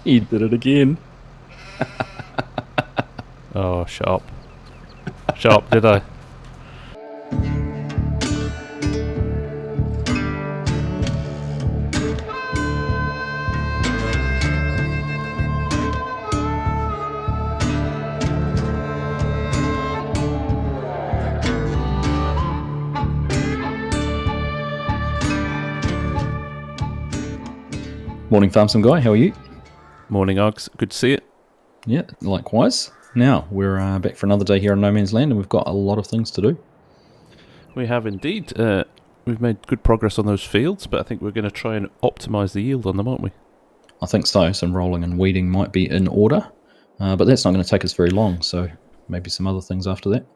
You did it again. Oh, shut up. Shut up, did I? Morning, FarmSim guy. How are you? Morning, Args. Good to see it. Yeah, likewise. Now, we're back for another day here on No Man's Land, and we've got a lot of things to do. We have indeed. We've made good progress on those fields, but I think we're going to try and optimise the yield on them, aren't we? I think so. Some rolling and weeding might be in order, but that's not going to take us very long, so maybe some other things after that.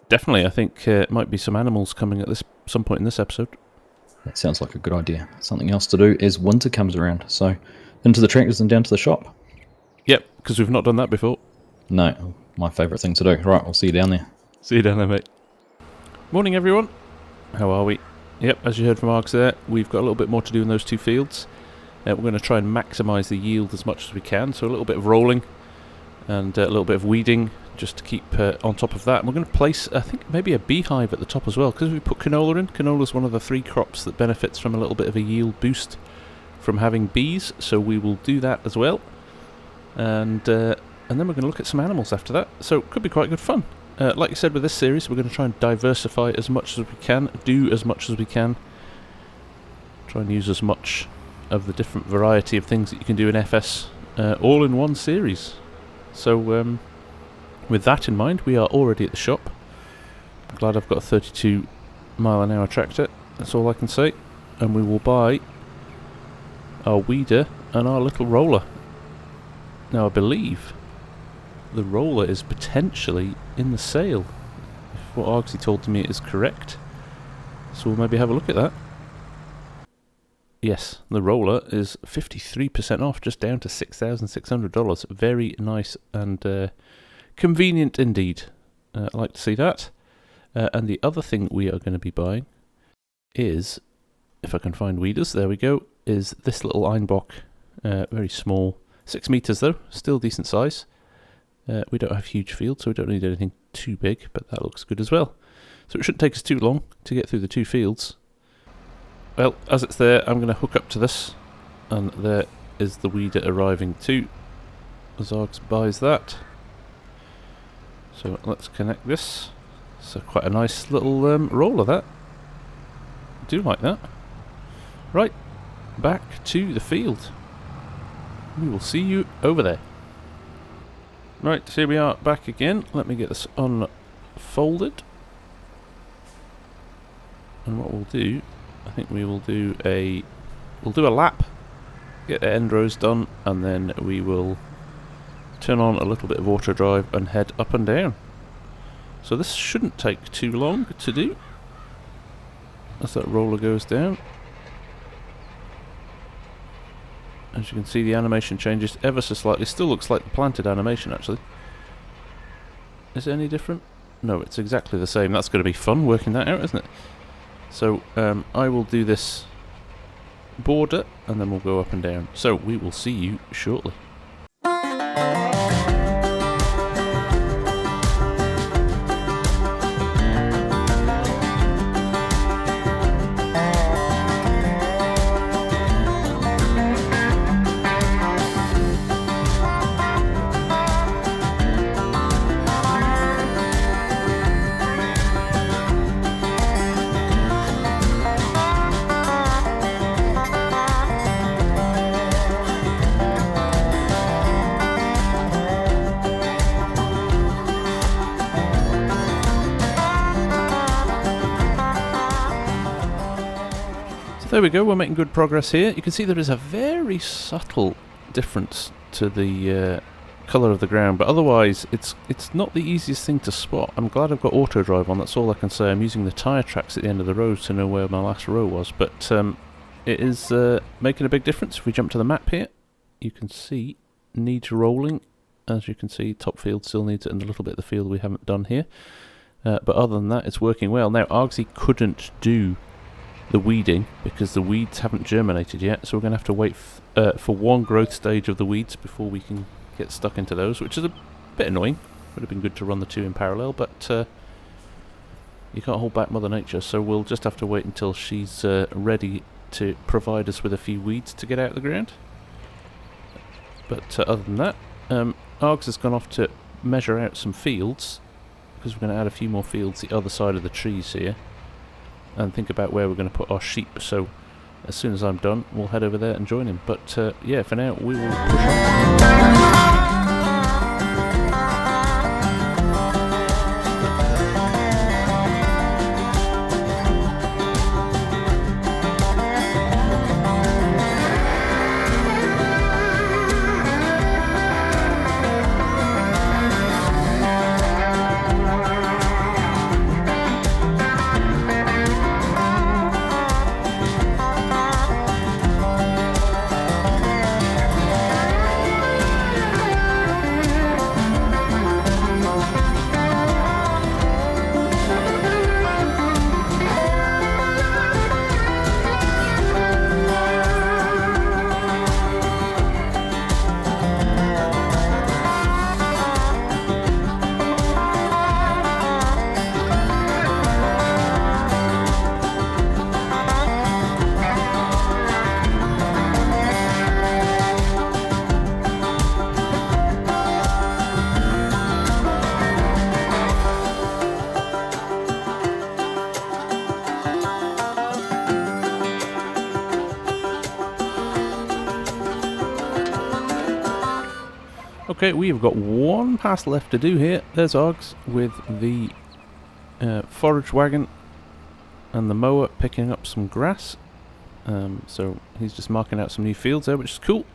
Definitely. I think it might be some animals coming at some point in this episode. That sounds like a good idea. Something else to do as winter comes around, so into the tractors and down to the shop. Yep, because we've not done that before. No, my favourite thing to do. Right, we'll see you down there. See you down there, mate. Morning, everyone. How are we? Yep, as you heard from Args there, we've got a little bit more to do in those two fields. We're going to try and maximise the yield as much as we can, so a little bit of rolling and a little bit of weeding just to keep on top of that. And we're going to place, I think, maybe a beehive at the top as well, because we put canola in. Canola is one of the 3 crops that benefits from a little bit of a yield boost from having bees, so we will do that as well. And then we're going to look at some animals after that, so it could be quite good fun. Like I said with this series, we're going to try and diversify as much as we can, do as much as we can, try and use as much of the different variety of things that you can do in FS all in one series. So with that in mind, we are already at the shop. I'm glad I've got a 32 mile an hour tractor, that's all I can say. And we will buy our weeder and our little roller. Now I believe the roller is potentially in the sale, if what Argsy told me is correct. So we'll maybe have a look at that. Yes, the roller is 53% off, just down to $6,600. Very nice and convenient indeed. I like to see that. And the other thing we are going to be buying is, if I can find weeders, there we go, is this little Einbach. Very small. 6 meters though, still decent size. We don't have huge fields, so we don't need anything too big, but that looks good as well. So it shouldn't take us too long to get through the 2 fields. Well, as it's there, I'm going to hook up to this, and there is the weeder arriving too, as Args buys that. So let's connect this. So quite a nice little roller that. I do like that. Right, back to the field. We will see you over there. Right, so here we are back again. Let me get this unfolded. And what we'll do, I think we'll do a lap, get the end rows done, and then we will turn on a little bit of auto drive and head up and down. So this shouldn't take too long to do, as that roller goes down. As you can see, the animation changes ever so slightly. Still looks like the planted animation, actually. Is it any different? No, it's exactly the same. That's going to be fun working that out, isn't it? So, I will do this border, and then we'll go up and down. So, we will see you shortly. There we go, we're making good progress here. You can see there is a very subtle difference to the colour of the ground, but otherwise it's not the easiest thing to spot. I'm glad I've got auto drive on, that's all I can say. I'm using the tyre tracks at the end of the road to know where my last row was, but it is making a big difference. If we jump to the map here, you can see needs rolling. As you can see, top field still needs it, and a little bit of the field we haven't done here. But other than that, it's working well. Now, Argsy couldn't do the weeding, because the weeds haven't germinated yet, so we're going to have to wait for one growth stage of the weeds before we can get stuck into those, which is a bit annoying. Would have been good to run the two in parallel, but you can't hold back Mother Nature, so we'll just have to wait until she's ready to provide us with a few weeds to get out of the ground. But other than that, Args has gone off to measure out some fields, because we're going to add a few more fields the other side of the trees here, and think about where we're going to put our sheep. So as soon as I'm done, we'll head over there and join him. But yeah, for now we will push on. Okay, we've got one pass left to do here. There's Args with the forage wagon and the mower picking up some grass. So he's just marking out some new fields there, which is cool.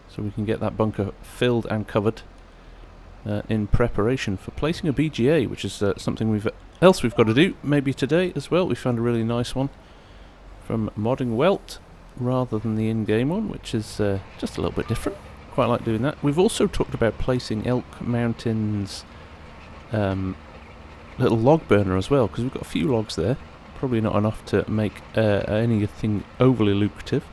So we can get that bunker filled and covered in preparation for placing a BGA, which is something we've got to do, maybe today as well. We found a really nice one from Modding Welt rather than the in-game one, which is just a little bit different. Quite like doing that. We've also talked about placing Elk Mountain's little log burner as well, because we've got a few logs there. Probably not enough to make anything overly lucrative,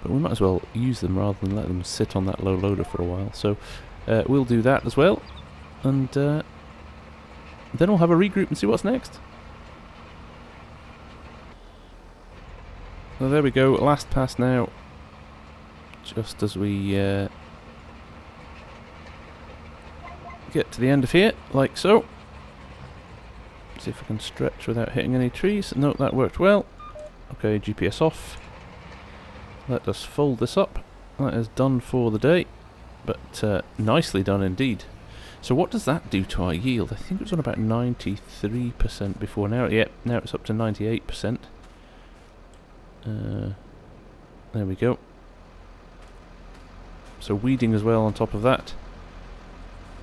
but we might as well use them rather than let them sit on that low loader for a while. So we'll do that as well, and then we'll have a regroup and see what's next. So there we go, last pass now. Just as we get to the end of here, like so. See if I can stretch without hitting any trees. No, that worked well. Okay, GPS off. Let us fold this up. That is done for the day, but nicely done indeed. So what does that do to our yield? I think it was on about 93% before now. Yep, now it's up to 98%. There we go. So weeding as well on top of that.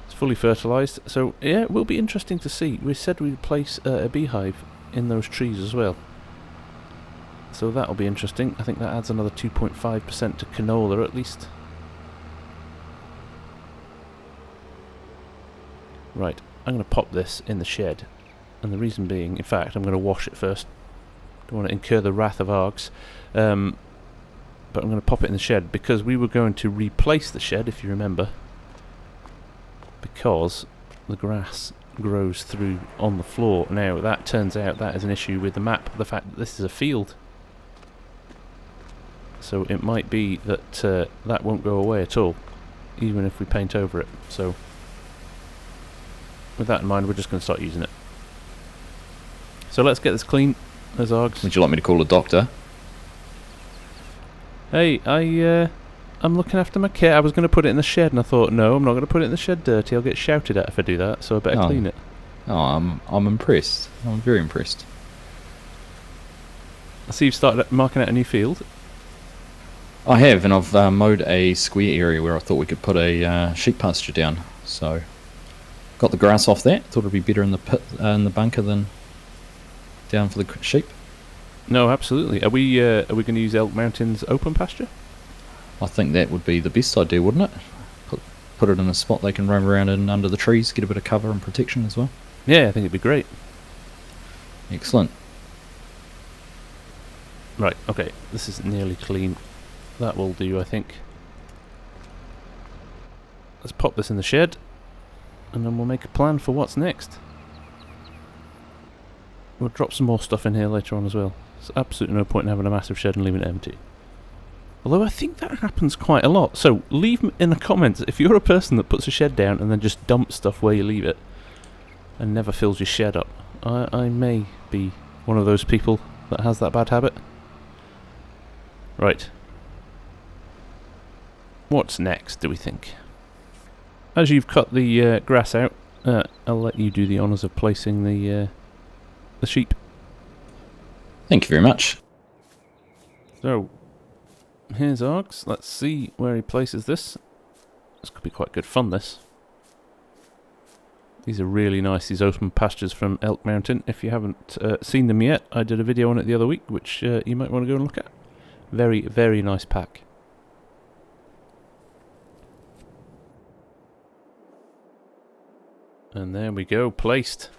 It's fully fertilised. So yeah, it will be interesting to see. We said we'd place a beehive in those trees as well. So that'll be interesting. I think that adds another 2.5% to canola at least. Right, I'm going to pop this in the shed. And the reason being, in fact, I'm going to wash it first. Don't want to incur the wrath of Args. But I'm going to pop it in the shed because we were going to replace the shed, if you remember, because the grass grows through on the floor. Now that turns out that is an issue with the map, the fact that this is a field. So it might be that that won't go away at all, even if we paint over it. So with that in mind, we're just going to start using it. So let's get this clean. There's Args. Would you like me to call a doctor? Hey, I'm looking after my kit. I was going to put it in the shed, and I thought, no, I'm not going to put it in the shed dirty. I'll get shouted at if I do that, so I better clean it. Oh, I'm impressed. I'm very impressed. I see you've started marking out a new field. I have, and I've mowed a square area where I thought we could put a sheep pasture down. So, got the grass off that. Thought it'd be better in the pit, in the bunker than down for the sheep. No, absolutely. Are we going to use Elk Mountain's open pasture? I think that would be the best idea, wouldn't it? Put it in a spot they can roam around in under the trees, get a bit of cover and protection as well. Yeah, I think it'd be great. Excellent. Right, okay, this is nearly clean. That will do, I think. Let's pop this in the shed, and then we'll make a plan for what's next. We'll drop some more stuff in here later on as well. There's absolutely no point in having a massive shed and leaving it empty. Although I think that happens quite a lot. So leave in the comments if you're a person that puts a shed down and then just dumps stuff where you leave it and never fills your shed up. I may be one of those people that has that bad habit. Right. What's next, do we think? As you've cut the grass out, I'll let you do the honours of placing the sheep. Thank you very much. So, here's Args. Let's see where he places this. This could be quite good fun, this. These are really nice, these open pastures from Elk Mountain. If you haven't seen them yet, I did a video on it the other week, which you might want to go and look at. Very, very nice pack. And there we go, placed.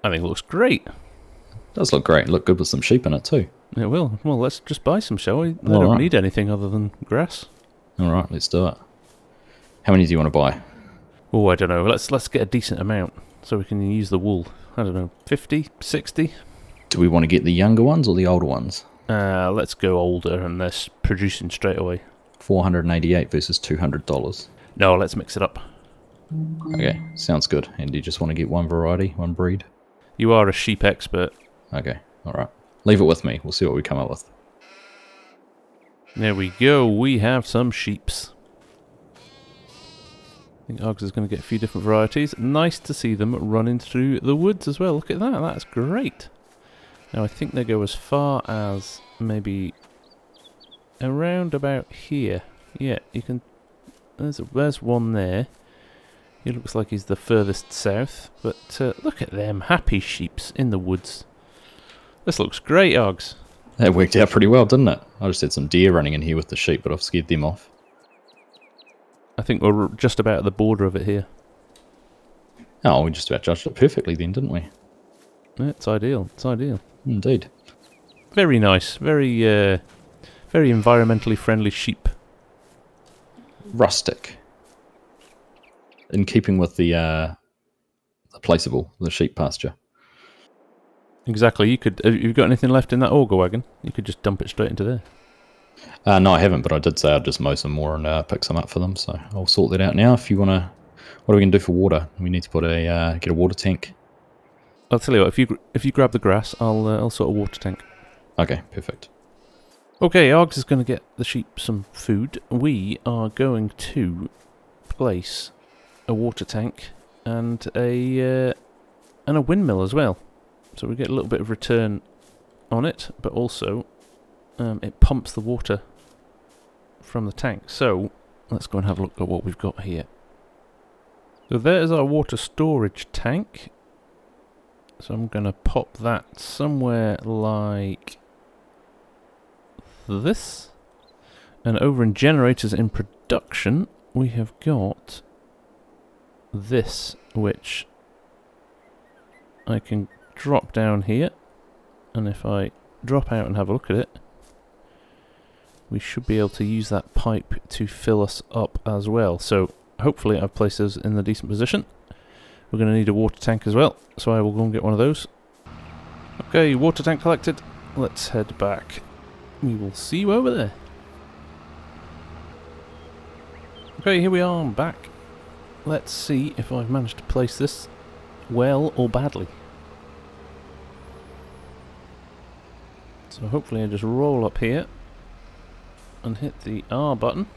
I think it looks great. Does look great. Look good with some sheep in it too. It will. Well, let's just buy some, shall we? They don't need anything other than grass. Alright, let's do it. How many do you want to buy? Oh, I don't know. Let's get a decent amount so we can use the wool. I don't know, 50, 60? Do we want to get the younger ones or the older ones? Let's go older and they're producing straight away. $488 versus $200. No, let's mix it up. Okay, sounds good. And do you just want to get one variety, one breed? You are a sheep expert. Okay, alright. Leave it with me. We'll see what we come up with. There we go. We have some sheeps. I think Args is going to get a few different varieties. Nice to see them running through the woods as well. Look at that. That's great. Now, I think they go as far as maybe around about here. Yeah, you can... There's one there. He looks like he's the furthest south. But look at them. Happy sheeps in the woods. This looks great, Args. That worked out pretty well, didn't it? I just had some deer running in here with the sheep, but I've scared them off. I think we're just about at the border of it here. Oh, we just about judged it perfectly then, didn't we? Yeah, it's ideal. It's ideal. Indeed. Very nice. Very, very environmentally friendly sheep. Rustic. In keeping with the placeable, the sheep pasture. Exactly. You could. Have you got anything left in that auger wagon? You could just dump it straight into there. No, I haven't, but I did say I'd just mow some more and pick some up for them, so I'll sort that out now. If you want to... What are we going to do for water? We need to put get a water tank. I'll tell you what, if you grab the grass, I'll sort a water tank. Okay, perfect. Okay, Args is going to get the sheep some food. We are going to place a water tank and a windmill as well. So we get a little bit of return on it, but also it pumps the water from the tank. So let's go and have a look at what we've got here. So there's our water storage tank. So I'm going to pop that somewhere like this. And over in generators in production, we have got this, which I can drop down here. And if I drop out and have a look at it, we should be able to use that pipe to fill us up as well. So hopefully I've placed those in a decent position. We're going to need a water tank as well, so I will go and get one of those. Okay, water tank collected. Let's head back. We will see you over there. Okay, here we are, I'm back. Let's see if I've managed to place this well or badly. So hopefully I just roll up here and hit the R button.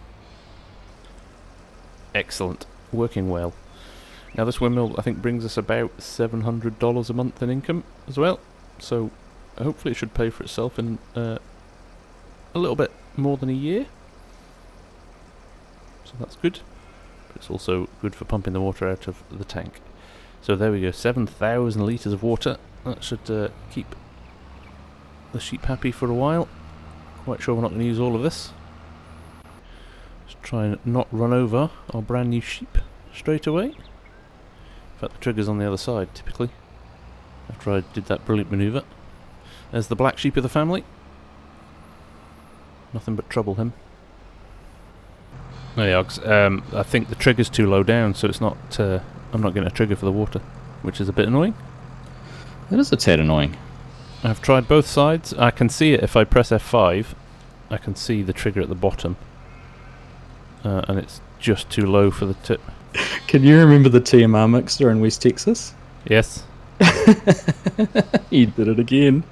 Excellent, working well. Now this windmill I think brings us about $700 a month in income as well, so hopefully it should pay for itself in a little bit more than a year. So that's good, but it's also good for pumping the water out of the tank. So there we go, 7,000 litres of water. That should keep the sheep happy for a while. Quite sure we're not going to use all of this. Just try and not run over our brand new sheep straight away. In fact, the trigger's on the other side, typically, after I did that brilliant manoeuvre. as the black sheep of the family. Nothing but trouble him. There you are. I think the trigger's too low down, so it's not. I'm not getting a trigger for the water, which is a bit annoying. That is a tad annoying. I've tried both sides. I can see it if I press F5. I can see the trigger at the bottom, and it's just too low for the tip. Can you remember the TMR mixer in West Texas? Yes. He did it again.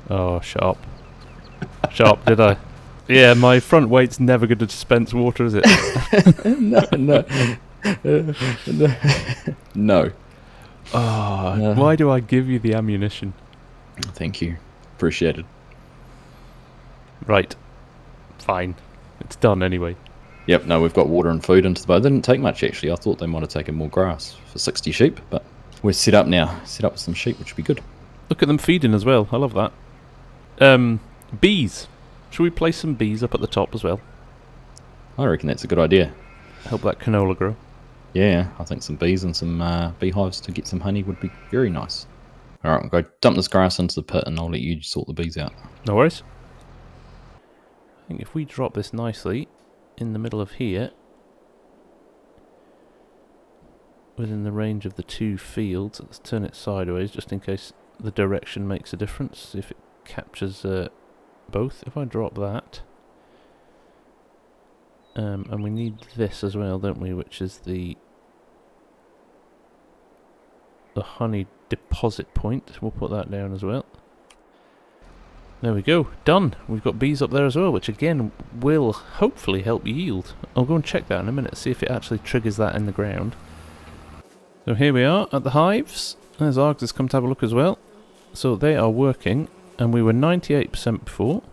Oh, shut up. Shut up, did I? Yeah, my front weight's never going to dispense water, is it? No. Oh, why do I give you the ammunition? Thank you. Appreciated. Right. Fine. It's done anyway. Yep, no, we've got water and food into the boat. They didn't take much, actually. I thought they might have taken more grass for 60 sheep, but we're set up now. Set up with some sheep, which would be good. Look at them feeding as well. I love that. Bees. Should we place some bees up at the top as well? I reckon that's a good idea. Help that canola grow. Yeah, I think some bees and some beehives to get some honey would be very nice. Alright, we'll go dump this grass into the pit and I'll let you sort the bees out. No worries. I think if we drop this nicely in the middle of here, within the range of the two fields, let's turn it sideways just in case the direction makes a difference. See if it captures both. If I drop that, and we need this as well, don't we? Which is the honey deposit point. We'll put that down as well. There we go. Done. We've got bees up there as well, which again will hopefully help yield. I'll go and check that in a minute, see if it actually triggers that in the ground. So here we are at the hives. There's Args has come to have a look as well. So they are working, and we were 98% before.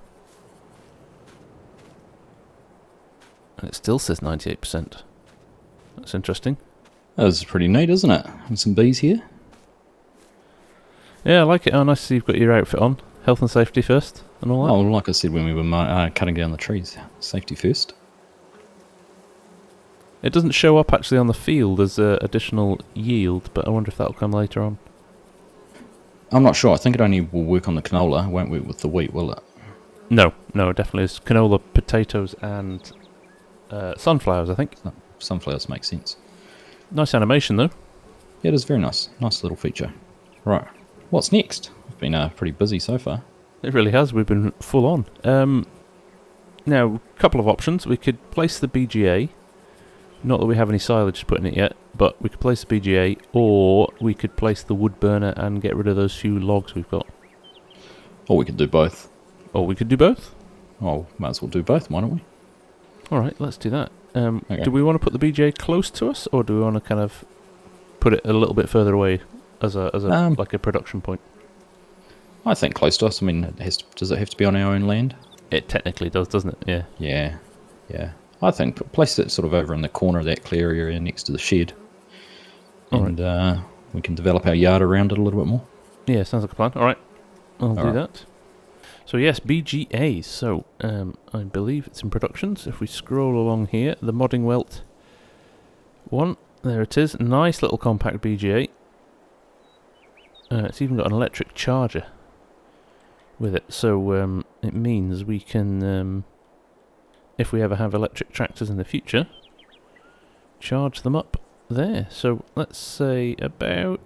And it still says 98%. That's interesting. That was pretty neat, isn't it? And some bees here. Yeah, I like it. Oh, nice to see you've got your outfit on. Health and safety first, and all that. Oh, like I said when we were cutting down the trees. Safety first. It doesn't show up actually on the field as additional yield, but I wonder if that'll come later on. I'm not sure. I think it only will work on the canola. It won't work with the wheat, will it? No, it definitely is. Canola, potatoes, and sunflowers, I think. Sunflowers make sense. Nice animation, though. Yeah, it is very nice. Nice little feature. Right. What's next? We've been pretty busy so far. It really has. We've been full on. Now, a couple of options. We could place the BGA. Not that we have any silage to put in it yet, but we could place the BGA, or we could place the wood burner and get rid of those few logs we've got. Or we could do both. Or we could do both. Oh, might as well do both, why don't we? Alright, let's do that. Okay. Do we want to put the BGA close to us, or do we want to kind of put it a little bit further away as a like a production point? I think close to us. I mean, does it have to be on our own land? It technically does, doesn't it? Yeah. Yeah. I think place it sort of over in the corner of that clear area next to the shed. And we can develop our yard around it a little bit more. Yeah, sounds like a plan. Alright, I'll do that. So yes, BGA. So I believe it's in production. So if we scroll along here, the modding welt one, there it is. Nice little compact BGA. It's even got an electric charger with it. So it means we can, if we ever have electric tractors in the future, charge them up there. So let's say about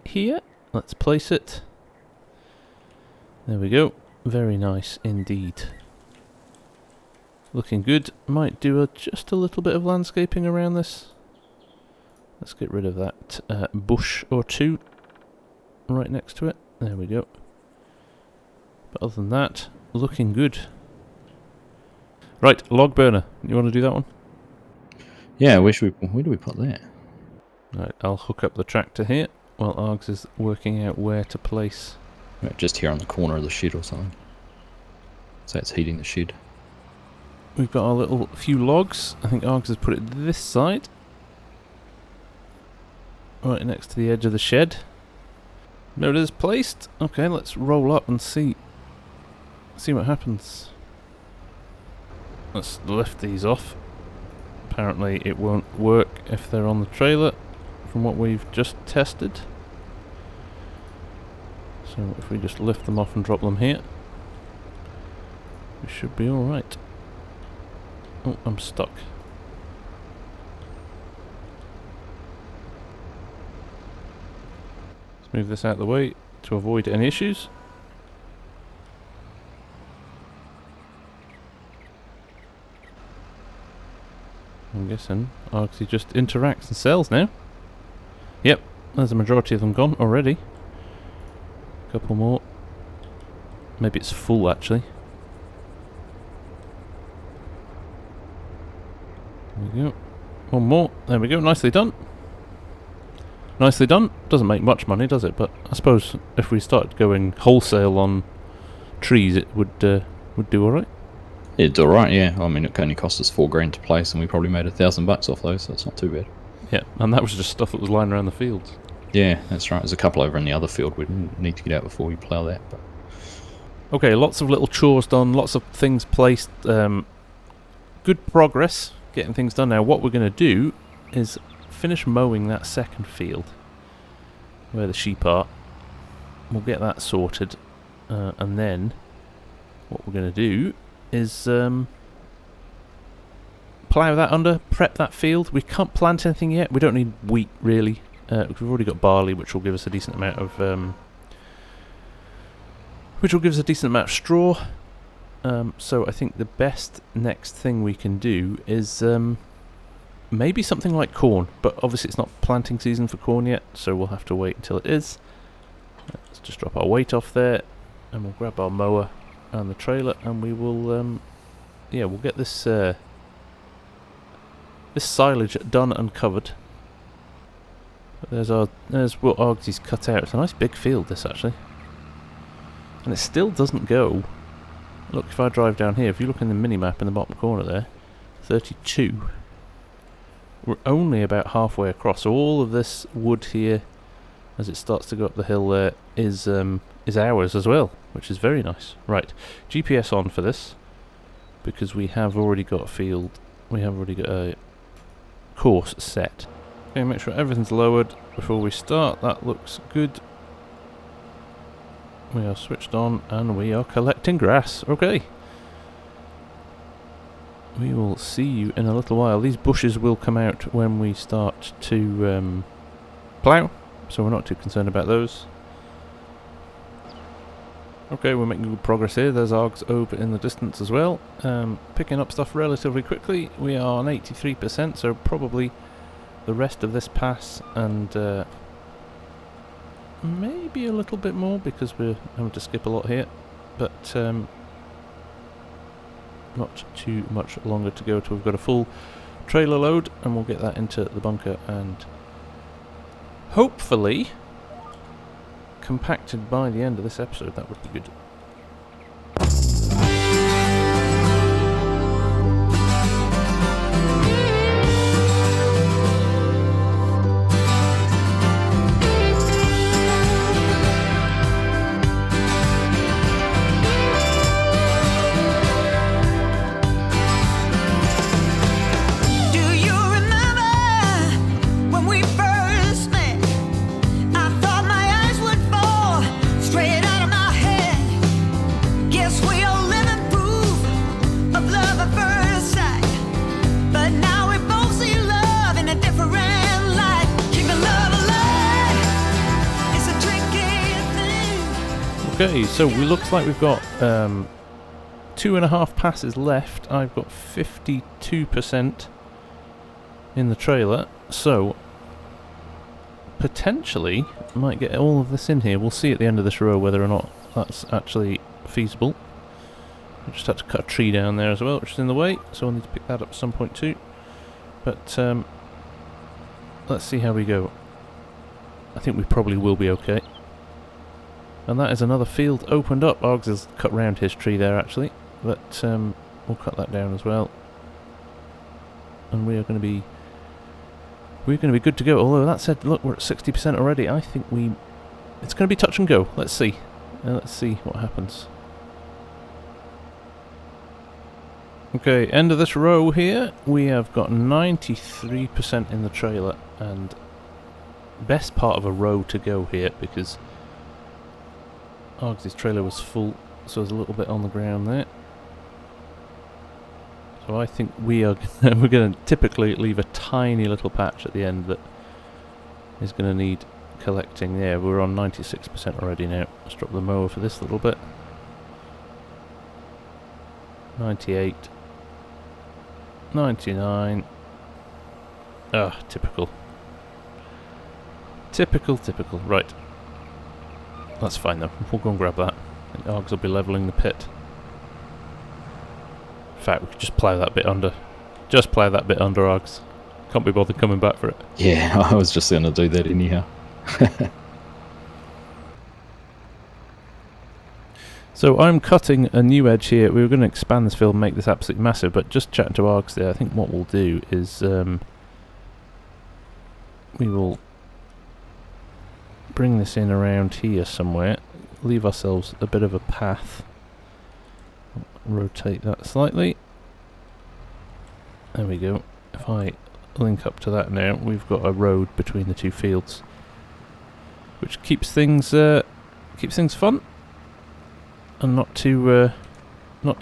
here. Let's place it. There we go. Very nice indeed. Looking good. Might do just a little bit of landscaping around this. Let's get rid of that bush or two right next to it. There we go. But other than that, looking good. Right, log burner. You want to do that one? Yeah, where do we put that? Right, I'll hook up the tractor here while Args is working out where to place. Just here on the corner of the shed or something. So it's heating the shed. We've got our little few logs. I think Args has put it this side. Right next to the edge of the shed. There it is placed. Okay, let's roll up and see what happens. Let's lift these off. Apparently it won't work if they're on the trailer from what we've just tested. So if we just lift them off and drop them here, we should be alright. Oh, I'm stuck. Let's move this out of the way to avoid any issues. I'm guessing Argsy just interacts and sells now. Yep, there's a majority of them gone already. Couple more. Maybe it's full actually. There we go. One more. There we go. Nicely done. Nicely done. Doesn't make much money, does it? But I suppose if we started going wholesale on trees, it would do alright. It'd do alright, yeah. I mean, it only cost us $4,000 to place, and we probably made $1,000 off those, so that's not too bad. Yeah, and that was just stuff that was lying around the fields. Yeah, that's right. There's a couple over in the other field we need to get out before we plough that. But okay, lots of little chores done, lots of things placed. Good progress getting things done. Now, what we're going to do is finish mowing that second field where the sheep are. We'll get that sorted, and then what we're going to do is plough that under, prep that field. We can't plant anything yet. We don't need wheat really. We've already got barley, which will give us a decent amount of straw. So I think the best next thing we can do is maybe something like corn, but obviously it's not planting season for corn yet, so we'll have to wait until it is. Let's just drop our weight off there, and we'll grab our mower and the trailer, and we will yeah, we'll get this this silage done and covered. There's what Argsy's cut out. It's a nice big field, this actually, and it still doesn't go. Look, if I drive down here, if you look in the mini-map in the bottom corner there, 32. We're only about halfway across. So all of this wood here, as it starts to go up the hill there, is ours as well, which is very nice. Right, GPS on for this, because we have already got a field. We have already got a course set. Okay, make sure everything's lowered before we start. That looks good. We are switched on and we are collecting grass. Okay. We will see you in a little while. These bushes will come out when we start to plough, so we're not too concerned about those. Okay, we're making good progress here. There's Args over in the distance as well. Picking up stuff relatively quickly. We are on 83%, so probably the rest of this pass and maybe a little bit more because we're having to skip a lot here, but not too much longer to go till we've got a full trailer load, and we'll get that into the bunker and hopefully compacted by the end of this episode. That would be good. Okay, so we looks like we've got 2.5 passes left. I've got 52% in the trailer, so potentially might get all of this in here. We'll see at the end of this row whether or not that's actually feasible. I just had to cut a tree down there as well, which is in the way, so I'll need to pick that up at some point too. But let's see how we go. I think we probably will be okay. And that is another field opened up. Args has cut round his tree there actually, but we'll cut that down as well. And we are going to be good to go. Although that said, look, we're at 60% already. I think it's going to be touch and go. Let's see. Let's see what happens. Okay, end of this row here. We have got 93% in the trailer, and best part of a row to go here, because Argsy's trailer was full, so there's a little bit on the ground there. So I think we're going to typically leave a tiny little patch at the end that is going to need collecting there. We're on 96% already now. Let's drop the mower for this little bit. 98. 99. Ah, typical. Typical. Right. That's fine though. We'll go and grab that. And Args will be levelling the pit. In fact, we could just plough that bit under. Just plough that bit under, Args. Can't be bothered coming back for it. Yeah, I was just going to do that anyhow. So I'm cutting a new edge here. We were going to expand this field and make this absolutely massive, but just chatting to Args there, I think what we'll do is we will bring this in around here somewhere, leave ourselves a bit of a path, rotate that slightly. There we go. If I link up to that now, we've got a road between the two fields, which keeps things fun and not too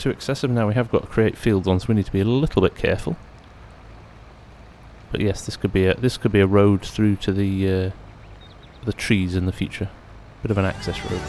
excessive. Now we have got to create fields on, so we need to be a little bit careful. But yes, this could be a road through to the trees in the future. Bit of an access road.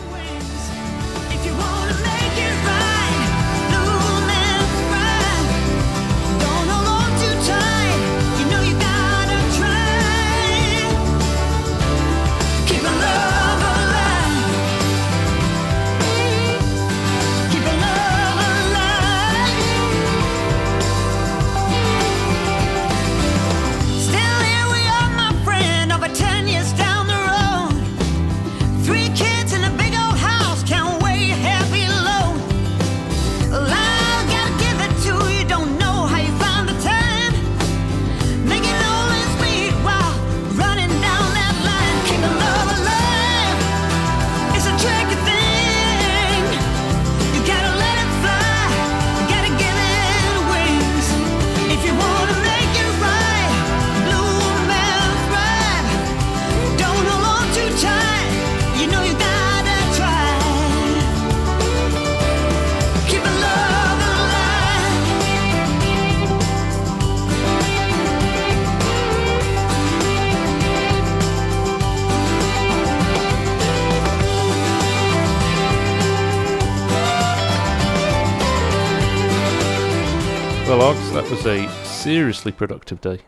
Well, Args, that was a seriously productive day.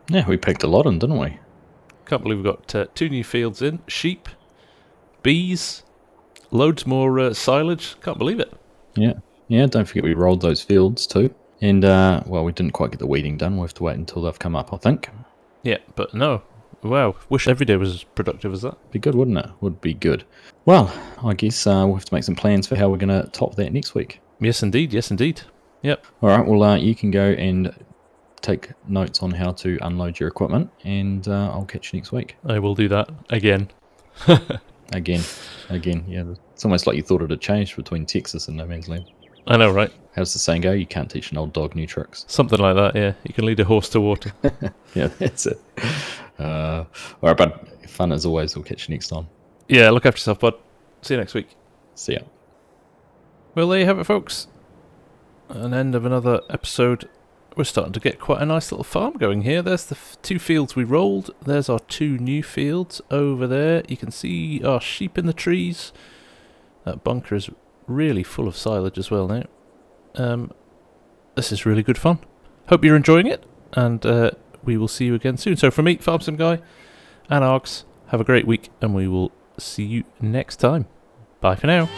Yeah, we picked a lot in, didn't we? Can't believe we've got 2 new fields in. Sheep, bees, loads more silage. Can't believe it. Yeah, don't forget we rolled those fields too. And, well, we didn't quite get the weeding done. We'll have to wait until they've come up, I think. Yeah, but no. Wow, wish every day was as productive as that. Be good, wouldn't it? Would be good. Well, I guess we'll have to make some plans for how we're going to top that next week. Yes, indeed. Yep. All right, well, you can go and take notes on how to unload your equipment, and I'll catch you next week. I will do that again. Again, yeah. It's almost like you thought it had changed between Texas and No Man's Land. I know, right? How's the saying go? You can't teach an old dog new tricks. Something like that, yeah. You can lead a horse to water. Yeah, that's it. All right, bud. Fun as always. We'll catch you next time. Yeah, look after yourself, bud. See you next week. See ya. Well, there you have it, folks. An end of another episode. We're starting to get quite a nice little farm going here. There's the 2 fields we rolled. There's our 2 new fields over there. You can see our sheep in the trees. That bunker is really full of silage as well now. This is really good fun. Hope you're enjoying it, and we will see you again soon. So from me, FarmSim Guy, and Args, have a great week, and we will see you next time. Bye for now.